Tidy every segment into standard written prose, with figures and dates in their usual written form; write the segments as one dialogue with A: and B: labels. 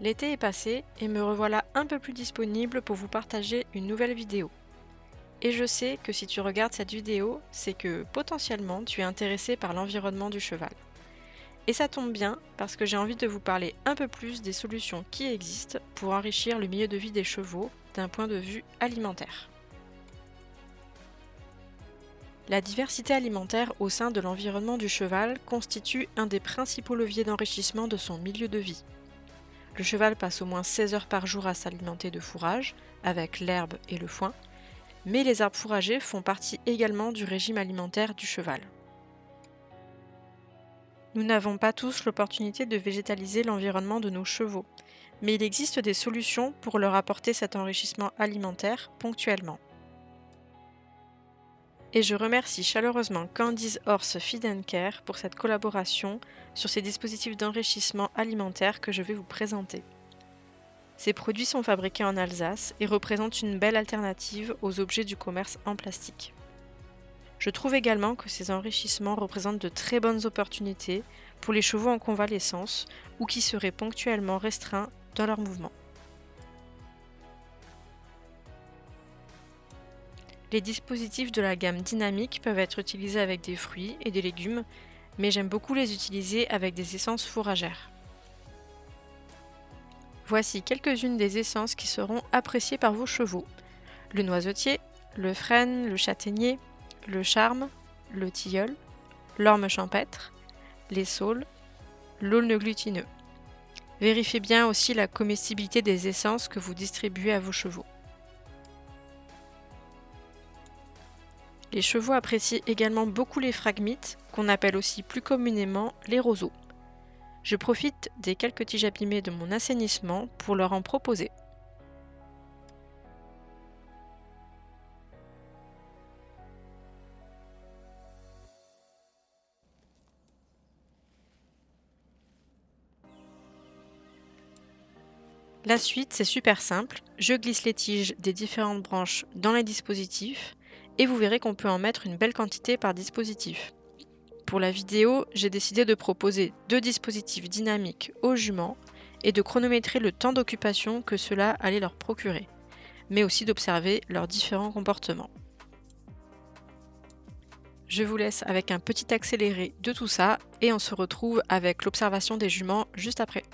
A: L'été est passé et me revoilà un peu plus disponible pour vous partager une nouvelle vidéo. Et je sais que si tu regardes cette vidéo, c'est que potentiellement tu es intéressé par l'environnement du cheval. Et ça tombe bien parce que j'ai envie de vous parler un peu plus des solutions qui existent pour enrichir le milieu de vie des chevaux d'un point de vue alimentaire. La diversité alimentaire au sein de l'environnement du cheval constitue un des principaux leviers d'enrichissement de son milieu de vie. Le cheval passe au moins 16 heures par jour à s'alimenter de fourrage, avec l'herbe et le foin, mais les arbres fourragers font partie également du régime alimentaire du cheval. Nous n'avons pas tous l'opportunité de végétaliser l'environnement de nos chevaux, mais il existe des solutions pour leur apporter cet enrichissement alimentaire ponctuellement. Et je remercie chaleureusement Candice Horse Feed & Care pour cette collaboration sur ces dispositifs d'enrichissement alimentaire que je vais vous présenter. Ces produits sont fabriqués en Alsace et représentent une belle alternative aux objets du commerce en plastique. Je trouve également que ces enrichissements représentent de très bonnes opportunités pour les chevaux en convalescence ou qui seraient ponctuellement restreints dans leur mouvement. Les dispositifs de la gamme dynamique peuvent être utilisés avec des fruits et des légumes, mais j'aime beaucoup les utiliser avec des essences fourragères. Voici quelques-unes des essences qui seront appréciées par vos chevaux. Le noisetier, le frêne, le châtaignier, le charme, le tilleul, l'orme champêtre, les saules, l'aulne glutineux. Vérifiez bien aussi la comestibilité des essences que vous distribuez à vos chevaux. Les chevaux apprécient également beaucoup les phragmites, qu'on appelle aussi plus communément les roseaux. Je profite des quelques tiges abîmées de mon assainissement pour leur en proposer. La suite, c'est super simple. Je glisse les tiges des différentes branches dans les dispositifs et vous verrez qu'on peut en mettre une belle quantité par dispositif. Pour la vidéo, j'ai décidé de proposer 2 dispositifs dynamiques aux juments et de chronométrer le temps d'occupation que cela allait leur procurer, mais aussi d'observer leurs différents comportements. Je vous laisse avec un petit accéléré de tout ça et on se retrouve avec l'observation des juments juste après.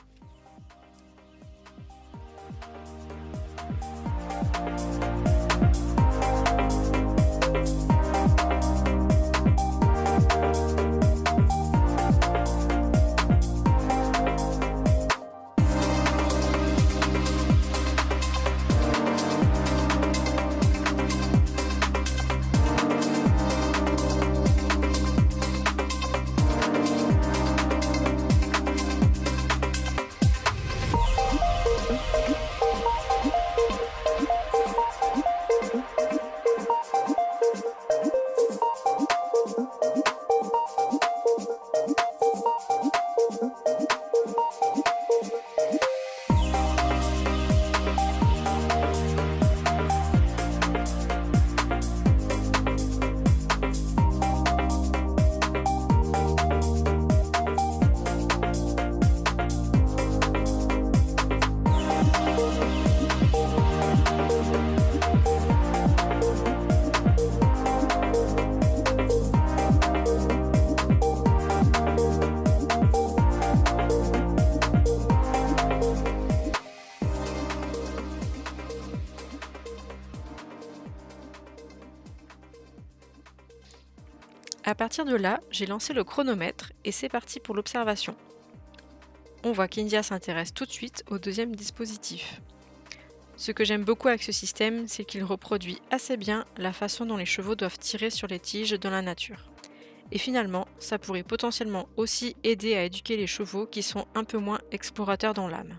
A: À partir de là, j'ai lancé le chronomètre et c'est parti pour l'observation. On voit qu'India s'intéresse tout de suite au deuxième dispositif. Ce que j'aime beaucoup avec ce système, c'est qu'il reproduit assez bien la façon dont les chevaux doivent tirer sur les tiges dans la nature. Et finalement, ça pourrait potentiellement aussi aider à éduquer les chevaux qui sont un peu moins explorateurs dans l'âme.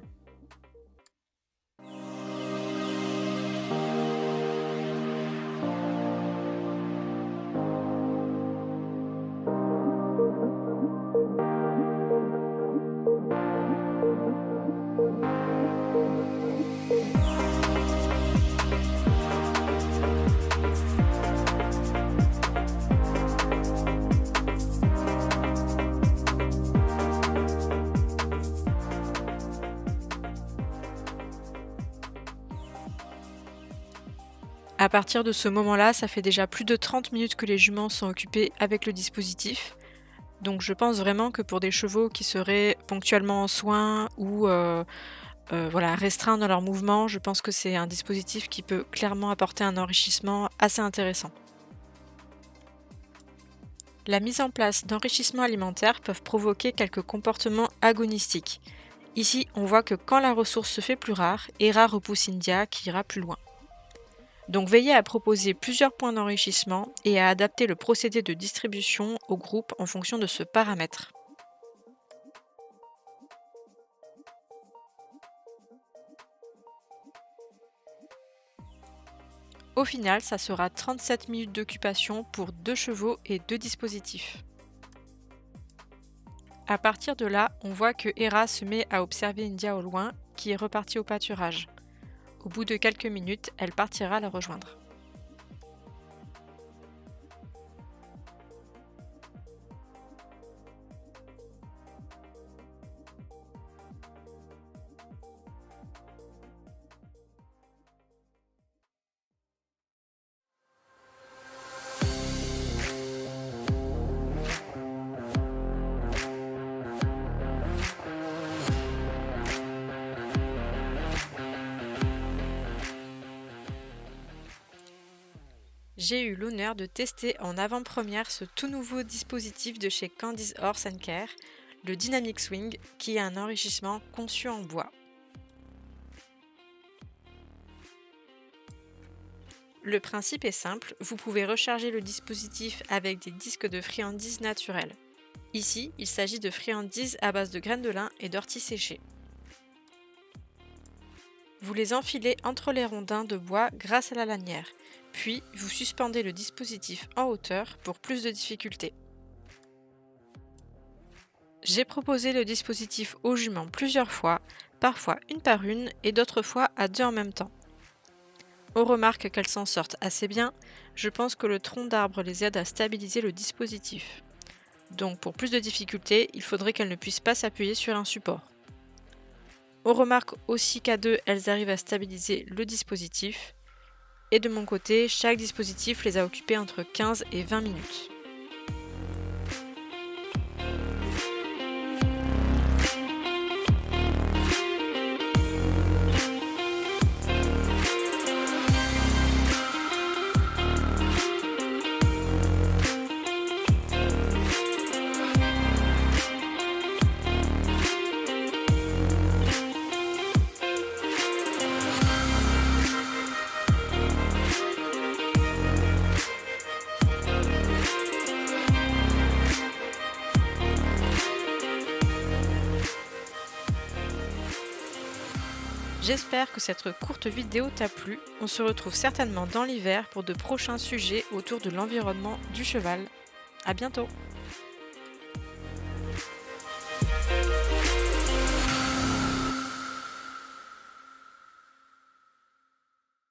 A: À partir de ce moment-là, ça fait déjà plus de 30 minutes que les juments sont occupées avec le dispositif. Donc je pense vraiment que pour des chevaux qui seraient ponctuellement en soins ou voilà, restreints dans leurs mouvements, je pense que c'est un dispositif qui peut clairement apporter un enrichissement assez intéressant. La mise en place d'enrichissements alimentaires peuvent provoquer quelques comportements agonistiques. Ici, on voit que quand la ressource se fait plus rare, Hera repousse India qui ira plus loin. Donc veillez à proposer plusieurs points d'enrichissement et à adapter le procédé de distribution au groupe en fonction de ce paramètre. Au final, ça sera 37 minutes d'occupation pour 2 chevaux et 2 dispositifs. À partir de là, on voit que Hera se met à observer India au loin, qui est repartie au pâturage. Au bout de quelques minutes, elle partira la rejoindre. J'ai eu l'honneur de tester en avant-première ce tout nouveau dispositif de chez Candice Horse & Care, le Dynamic Swing, qui est un enrichissement conçu en bois. Le principe est simple, vous pouvez recharger le dispositif avec des disques de friandises naturelles. Ici, il s'agit de friandises à base de graines de lin et d'orties séchées. Vous les enfilez entre les rondins de bois grâce à la lanière, puis vous suspendez le dispositif en hauteur pour plus de difficulté. J'ai proposé le dispositif aux juments plusieurs fois, parfois une par une et d'autres fois à 2 en même temps. On remarque qu'elles s'en sortent assez bien, je pense que le tronc d'arbre les aide à stabiliser le dispositif. Donc pour plus de difficulté, il faudrait qu'elles ne puissent pas s'appuyer sur un support. On remarque aussi qu'à 2, elles arrivent à stabiliser le dispositif. Et de mon côté, chaque dispositif les a occupées entre 15 et 20 minutes. J'espère que cette courte vidéo t'a plu. On se retrouve certainement dans l'hiver pour de prochains sujets autour de l'environnement du cheval. À bientôt!